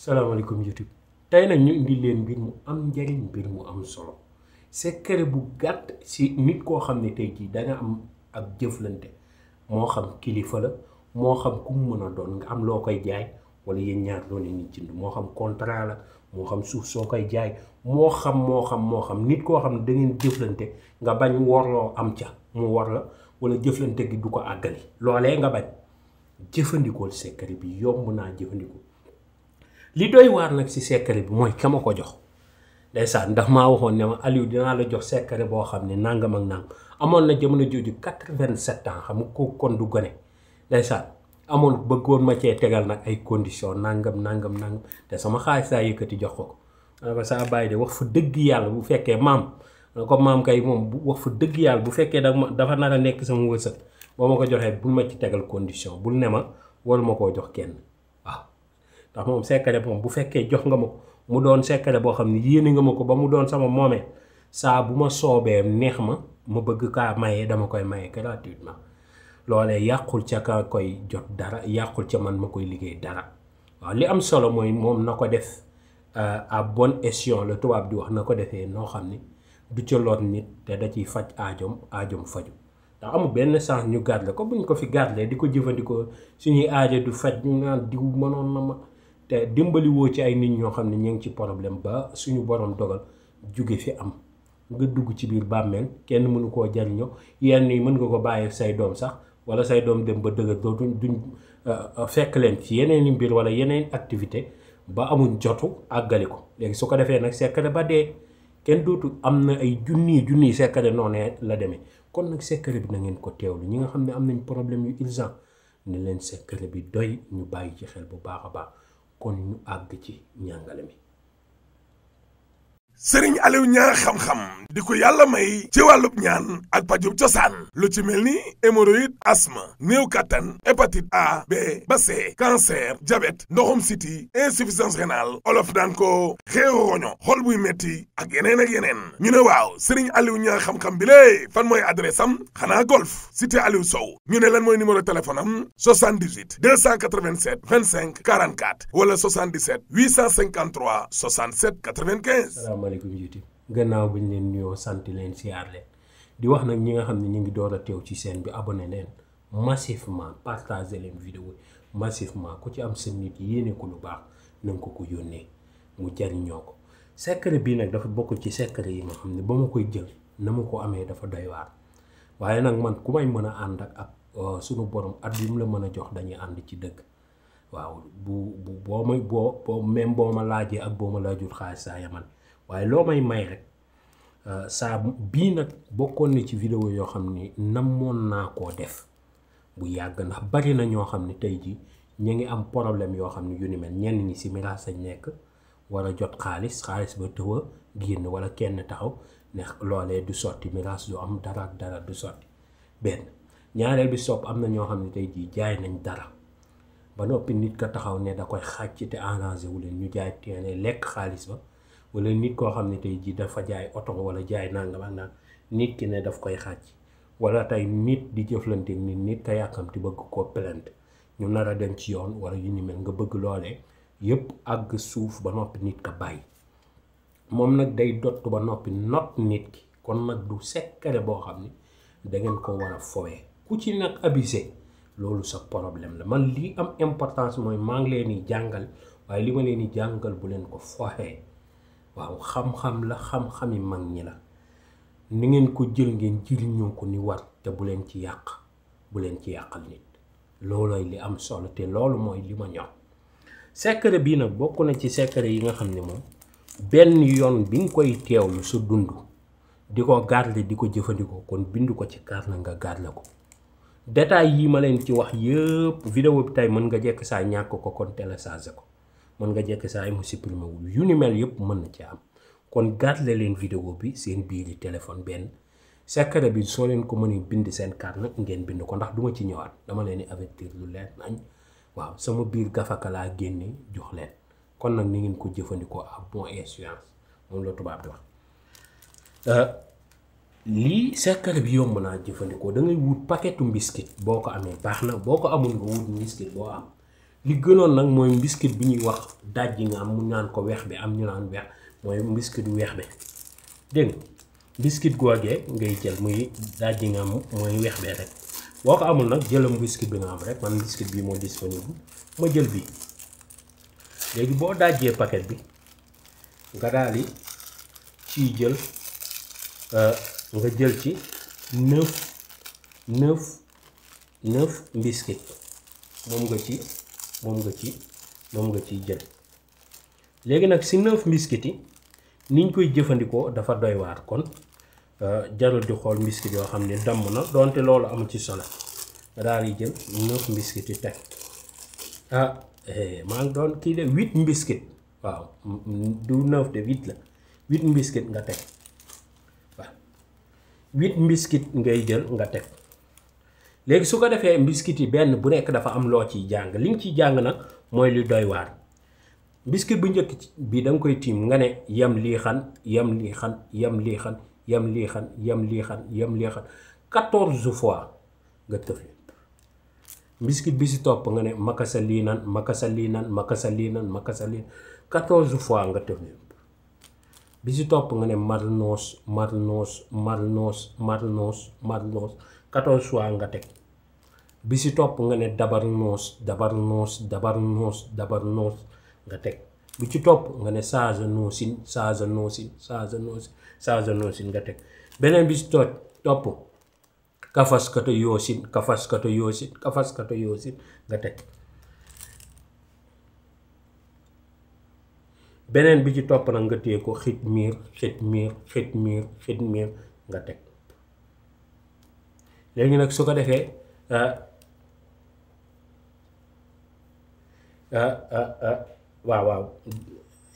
salaamaaleykum YouTube tey nag ñu indi leen mbir mu am njariñ mbir mu am solo secret bu gàtt si nit koo xam ne tey jii danga am ak jëflante moo xam kilifa la moo xam ku mu mën a doon nga am loo koy jaay wala yéen ñaar loo leen di jënd moo xam contrat la moo xam suuf soo koy jaay moo xam nit koo xam ne da ngeen jëflante nga bañ worloo am ca mu war la wala jëflante gi du ko àggali loolee nga bañ jëfandikool secret bi yomb naa jëfandikoo. li doy waar nag si secret bi mooy ka ma ko jox ndeysaan ndax maa waxoon ne ma Aliou dinaa la jox secret boo xam ne nangam ak nangam amoon na jamono jooju 87 ans xam nga ko kon du gone ndeysaan amoon bëggoon ma cee tegal nag ay condition nangam te sama xaalis saa yëkkati jox ko ko saa bàyyi de wax fa dëgg yàlla bu fekkee maam ko maam kay moom wax fa dëgg yàlla bu fekkee dafa nar a nekk sama wërsëg boo ma ko joxee bul ma ci tegal condition bul ne ma wala ma koo jox kenn waaw ndax moom secret moom bu fekkee jox nga ma ko mu doon secret boo xam ne yéene nga ma ko ba mu doon sama moomee saa bu ma soobee neex ma bëgg kaa maye dama koy maye gratuitement loolee yàqul ca ka koy jot dara yàqul ca man ma koy liggéey dara waaw li am solo mooy moom na ko def à bon escient la tubaab di wax na ko defee noo xam ne du ca loot nit te da ciy faj aajom faju ndax amul benn sens ñu garder ko buñ ko fi garder di ko jëfandikoo suñuy aajo du faj ñu naan diw mënoon na ma te dimbali woo ci ay nit ñoo xam ne ñu ngi ci problème ba suñu borom dogal jóge fi am nga dugg ci biir bàmmeel kenn mënu koo jariñoo yenn yi mën nga ko bàyyi say doom sax wala say doom dem ba dëgër duñ fekk leen ci yeneen i mbir wala yeneen activité ba amuñ jotu àggali ko léegi su ko defee nag secret ba dee kenn dootu am na ay junniy secret noonu la demee kon nag secret bi na ngeen ko teewlu ñi nga xam ne am nañ problème yu urgent ne leen secret bi doy ñu bàyyi ci xel bu baax a baax kon ñu àgg ci njàngale mi. Sëriñ Aliou Niang xam-xam di ko yàlla may ci wàllub ñaan ak pajub cosaan lu ci mel ni hémorroïde asthme néew kattan hépatite A B ba C cancer diabète ndoxum siti insuffisance rénale olof daan ko xeeru roño xol buy metti ak yeneen ñu ne waaw Sëriñ Aliou Niang xam-xam bi lée fan mooy adresse am xanaa golf cité Aliou Sow ñu ne lan mooy numéro téléphone am 78 287 25 44 wala 77 853 67 95. salaamaaleykum YouTube gannaaw bañ leen nuyoo sant leen siyaar leen di wax nag ñi nga xam ne ñu ngi door a teew ci chaîne bi abonné leen massivement partagé leen vidéo massivement ku ci am sa nit yéene ko lu baax na nga ko yónnee mu jariñoo ko secret bii nag dafa bokk ci secret yi nga xam ne ba ma koy jël na ma ko amee dafa doy waar waaye nag man ku may mën a ànd ak sunu borom at bi mu la mën a jox dañuy ànd ci dëgg waaw boo même boo ma laajee ak boo ma laajul xaalis saa yaman waaye loo may rek saa bii nag bokkoon na ci vidéo yoo xam ne namoon naa koo def bu yàgg ndax bari na ñoo xam ne tey ji ñu ngi am problème yoo xam ne yu ni mel ñenn ñi si miraas sañ nekk war a jot xaalis ba tëw a génn wala kenn taxaw ne loolee du sotti miraas du am dara du sotti benn ñaareel bi sopp am na ñoo xam ne tey jii jaay nañ dara ba noppi nit ka taxaw ne da koy xàcc te arrangé wu leen ñu jaay teene lekk xaalis ba wala nit koo xam ne tey jii dafa jaay oto wala jaay nangam ak nangam nit ki ne daf koy xàcc wala tey nit di jëflante nit ka yàkkamti bëgg koo plainte ñu nar a dem ci yoon wala yu ni mel nga bëgg loolee yépp àgg suuf ba noppi nit ka bàyyi moom nag day dott ba noppi not nit ki kon nag du secret boo xam ne da ngeen ko war a fowee ku ci nag abusé loolu sa problème la man lii am importance mooy maa ngi leen di jàngal waaye li ma leen di jàngal bu leen ko foxee waaw xam-xam la xam-xami mag ñi la ni ngeen ko jël ngeen jëriñoo ko ni war te bu leen ci yàqal nit loolooy li am solo te loolu mooy li ma ñor secret bii nag bokk na ci secret yi nga xam ne moom benn yoon bi nga koy teewlu sa dund di ko garder di ko jëfandikoo kon bind ko ci carnet nga garder ko détails yi ma leen ci wax yëpp vidéo bi tey mën nga jekk saa ñàkk ko kon télécharger ko mën nga jekk saa yi mu supprimer wul yu ni mel yëpp mën na ci am kon garder leen vidéo bi seen biiri téléphone benn secret bi soo leen ko mënee bind seen carnet ngeen bind ko ndax duma ci ñëwaat dama leen di avertir lu leer nañ waaw sama biir gafaka laa génne jox leen kon nag ni ngeen ko jëfandikoo à bon escient moom la tubaab di wax lii secret bi yomb naa jëfandikoo da ngay wut paquetu biscuit boo ko amee baax na boo ko amul nga wut biscuit boo am li gënoon nag mooy mbiskit bi ñuy wax dajji nga am mu naan ko weex bi am ñu naan weex mooy mbiskit weex bi dégg mbiskit googee ngay jël muy dajji nga am mooy weex bee rek boo ko amul nag jëlam mbiskit bi nga am rek man mbiskit bii moo disponible ma jël bii léegi boo dajjee paquet bi nga daal di ciy jël nga jël ci 9 mbiskit moom nga ciy jël léegi nag si 9 mbiskit yi niñ koy jëfandikoo dafa doy waar kon jarul di xool mbiskit yoo xam ne damm na donte loolu amul ci solo nga daal di jël 9 mbiskit yi teg maa ngi doon kii de 8 mbiskit waaw du 9 de 8 la 8 mbiskit nga teg waaw 8 mbiskit ngay jël nga teg léegi su ko defee mbiskit yi benn bu nekk dafa am loo ciy jàng li nga ciy jàng nag mooy li doy waar mbiskit bu njëkk bi da nga koy tiim nga ne yam lii xan 14 fois nga tëf mbiskit bi si topp nga ne makasa lii nan 14 fois nga tëf bi si topp nga ne marnoos 14 fois nga teg bi si topp nga ne dabarnoos nga teg bi ci topp nga ne saaja noosin nga teg beneen bi si topp kafaskata yoosin nga teg beneen bi ci topp nag nga téye ko xitmiir nga teg léegi nag su ko defee waaw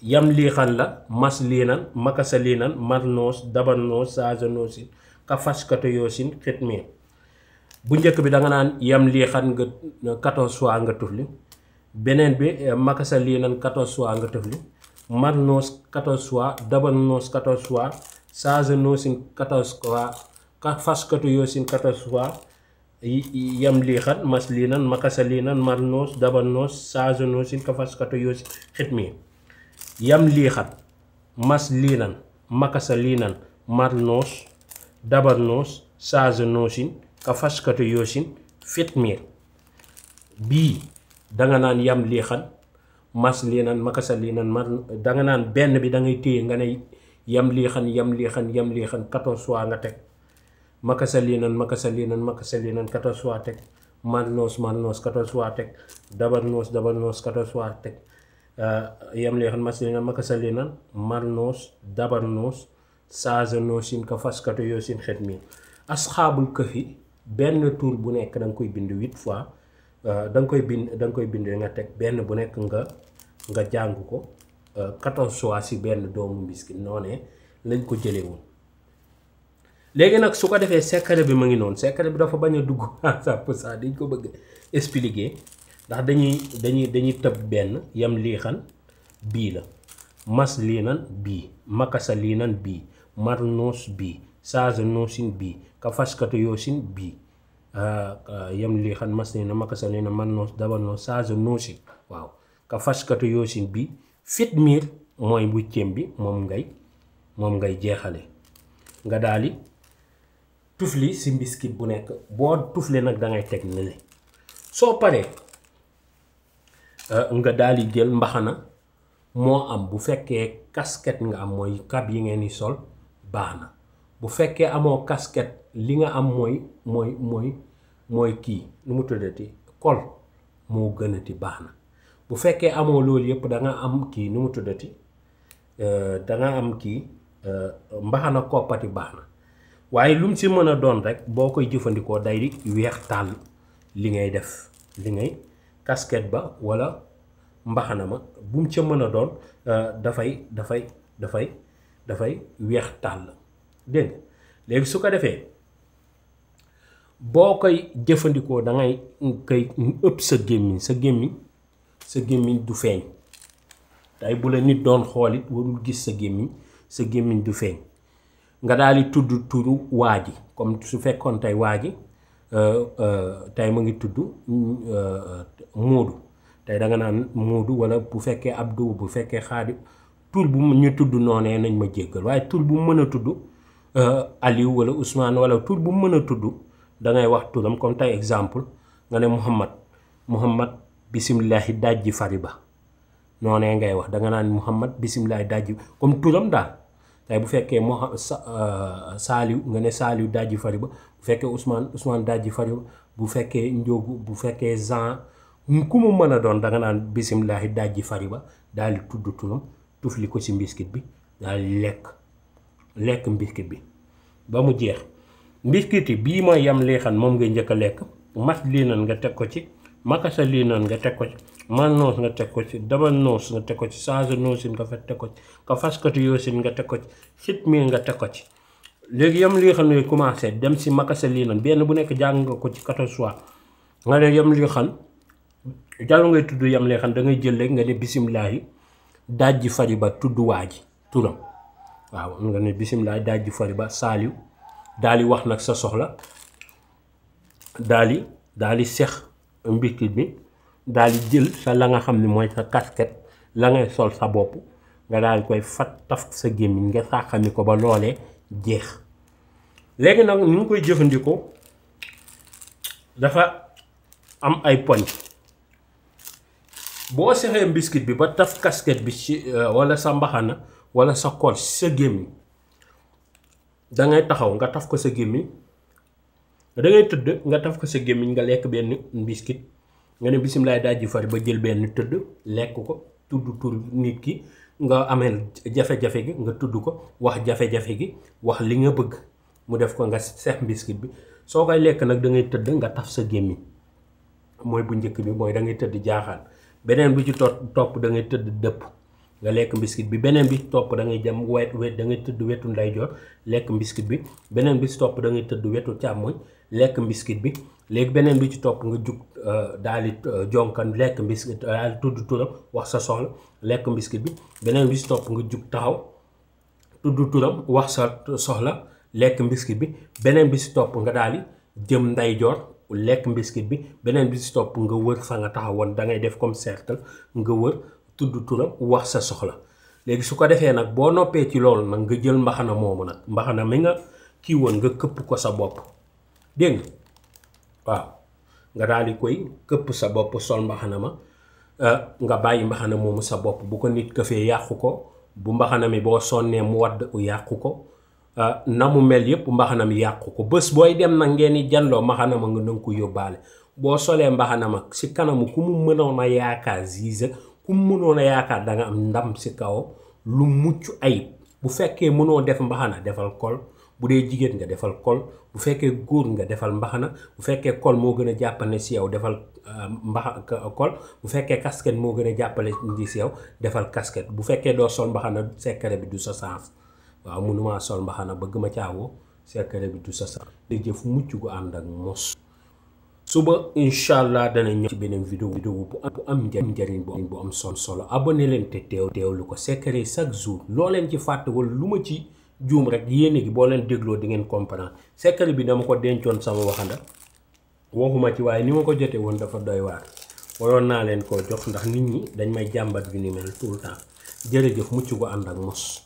yam lii xan la mas lii nan makasa lii nan marnoos dabarnoos saaja noosin kafaskata yoosin xitmiir bu njëkk bi da nga naan yam lii xan nga 14 fois nga tufli beneen bi makasa lii nan 14 fois nga tufli marnoos 14 fois dabarnoos 14 fois saaja noosin 14 fois kafaskata yoosin 14 fois yam lii xan mas lii nan makasa lii nan marnoos dabarnoos saaja noosin kafaskata yoosin xitmiir yam lii xan mas lii nan makasa lii nan marnoos dabarnoos saaja noosin kafaskata yoosin xitmiir bii danga naan yam lii xan mas lii nan makasa lii nan danga naan benn bi da ngay téye nga ne yam lii xan 14 fois nga teg makasa lii nan 14 fois teg marnoos 14 fois teg dabarnoos 14 fois teg yam lii xan mas lii nan makasa lii nan marnoos dabarnoos saaja noosin kafaskata yoosin xitmiir asxaabul kahfi benn tur bu nekk da nga koy bind 8 fois da nga koy bind nga teg benn bu nekk nga jàng ko 14 fois si benn doomu mbiskit noonee lañ ko jëlee woon léegi nag su ko defee secret bi ma ngi noonu secret bi dafa bañ a dugg à 100% dañ ko bëgg expliquer ndax dañuy tëb benn yam lii xan bii la mas lii nan bii makasa lii nan bii marnoos bii saaja noosin bii kafaskata yoosin bii yam lii xan mas lii nan makasa lii nan marnoos dabarnoos saaja noosin waaw kafaskata yoosin bii xitmiir mooy huitième bi moom ngay jeexale nga daali tufli si mbiskit bu nekk boo tufle nag dangay teg ne le soo paree nga daal di jël mbaxana moo am bu fekkee casquette nga am mooy kab yi ngeen di sol baax na bu fekkee amoo casquette li nga am mooy kii nu mu tuddati kol moo gënati baax na bu fekkee amoo loolu yëpp da nga am kii nu mu tuddati da nga am kii mbaxana koppati baax na waaye lu mu si mën a doon rek boo koy jëfandikoo day di weex tàll li ngay def li ngay casquette ba wala mbaxana ma bu mu ca mën a doon dafay weex tàll dégg nga léegi su ko defee boo koy jëfandikoo da ngay koy ëpp sa gémmiñ du feeñ tey bu la nit doon xoolit warul gis sa gémmiñ du feeñ nga daal di tudd turu waa ji comme su fekkoon tey waa ji tey ma ngi tudd Moodu tey da nga naan Moodu wala bu fekkee Abdou bu fekkee Xaadim tur bu ñu tudd noonee nañ ma jéggal waaye tur bu mën a tudd Aliou wala Ousmane wala tur bu mën a tudd da ngay wax turam comme tey exemple nga ne Muhammad bisimilahi dajji fariba noonee ngay wax da nga naan Muhammad bisimilahi dajji comme turam daal tey bu fekkee Saaliw nga ne Saaliw dajji fariba bu fekkee Ousmane dajji fariba bu fekkee Njóogu bu fekkee Jean ku mu mën a doon da nga naan bisimilahi dajji fariba daal di tudd turam tufli ko ci mbiskit bi daal di lekk mbiskit bi ba mu jeex. mbiskit yi bii mooy yam leexan moom ngay njëkk a lekk mas lii nan nga teg ko ci makasa lii nan nga teg ko ci man noos nga teg ko ci dabal noos nga teg ko ci change noosin nga fa teg ko ci ka faskatu yoosin nga teg ko ci sit mi nga teg ko ci. léegi yam leexan yooyu commencé dem si makasa lii nan benn bu nekk jàng nga ko ci 14 fois nga ne yam leexan jàll ngay tudd yam leexan da ngay jël rek nga ne bisimilahi dajji fariba tudd waa ji turam waaw nga ne bisimilahi dajji fariba Saaliw daal di wax nag sa soxla daal di sex mbiskit bi daal di jël sa la nga xam ne mooy sa casquette la ngay sol sa bopp nga daal di koy fat taf sa gémmiñ nga sàqami ko ba loolee jeex. léegi nag ñu ngi koy jëfandikoo dafa am ay poñ boo sexee mbiskit bi ba taf casquette bi ci wala sa mbaxana wala sa kol sa gémmiñ da ngay taxaw nga taf ko sa gémmiñ da ngay tëdd nga taf ko sa gémmiñ nga lekk benn mbiskit nga ne bisimilaay dajji fari ba jël benn tëdd lekk ko tudd tur nit ki nga amee jafe-jafe gi nga tudd ko wax jafe-jafe gi wax li nga bëgg mu def ko nga seex mbiskit bi soo koy lekk nag da ngay tëdd nga taf sa gémmiñ mooy bu njëkk bi mooy da ngay tëdd jaaxaan beneen bi ci topp da ngay tëdd dëpp nga lekk mbiskit bi beneen bi topp da ngay jëm wet da ngay tëdd wetu ndeyjoor lekk mbiskit bi beneen bi ci topp da ngay tëdd wetu càmmoñ lekk mbiskit bi léegi beneen bi ci topp nga jug daal di jonkan lekk mbiskit daal di tudd turam wax sa soxla lekk mbiskit bi beneen bi ci topp nga jug taxaw tudd turam wax sa soxla lekk mbiskit bi beneen bi ci topp nga daal di jëm ndeyjoor lekk mbiskit bi beneen bi ci topp nga wër fa nga taxawoon da ngay def comme cercle nga wër tudd turam wax sa soxla léegi su ko defee nag boo noppee ci loolu nag nga jël mbaxana moomu nag mbaxana mi nga kii woon nga këpp ko sa bopp dégg nga waaw nga daal di koy këpp sa bopp sol mbaxana ma nga bàyyi mbaxana moomu sa bopp bu ko nit këfee yàqu ko bu mbaxana mi boo sonnee mu wadd yàqu ko na mu mel yépp mbaxana mi yàqu ko bés booy dem nag ngeen di jàlloo mbaxana ma nga nanga ko yóbbaale boo solee mbaxana ma si kanamu ku mu mënoon a yaakaar ziise ku mu mënoon a yaakaar da nga am ndam si kaw lu mucc ayib bu fekkee mënoo def mbaxana defal kol bu dee jigéen nga defal kol bu fekkee góor nga defal mbaxana bu fekkee kol moo gën a jàppale si yow defal kol bu fekkee casquette moo gën a jàppale si yow defal casquette bu fekkee doo sol mbaxana secret bi du sa sens waaw mënumaa sol mbaxana bëgg ma caawoo secret bi du sa sens di jëf mucc gu ànd ak mos suba incha allah dana ñëw ci beneen vidéo bu am njëriñ bu am solo abonné leen te teewlu ko secret chaque jour loo leen ci fàtte wala lu ma ci juum rek yéene gi boo leen dégloo di ngeen comprendre secret bi dama ko dencoon sama waxanda waxuma ci waaye ni ma ko jote woon dafa doy waar waroon naa leen koo jox ndax nit ñi dañ may jàmbat bi ni mel tout le temps jërëjëf mucc gu ànd ak mos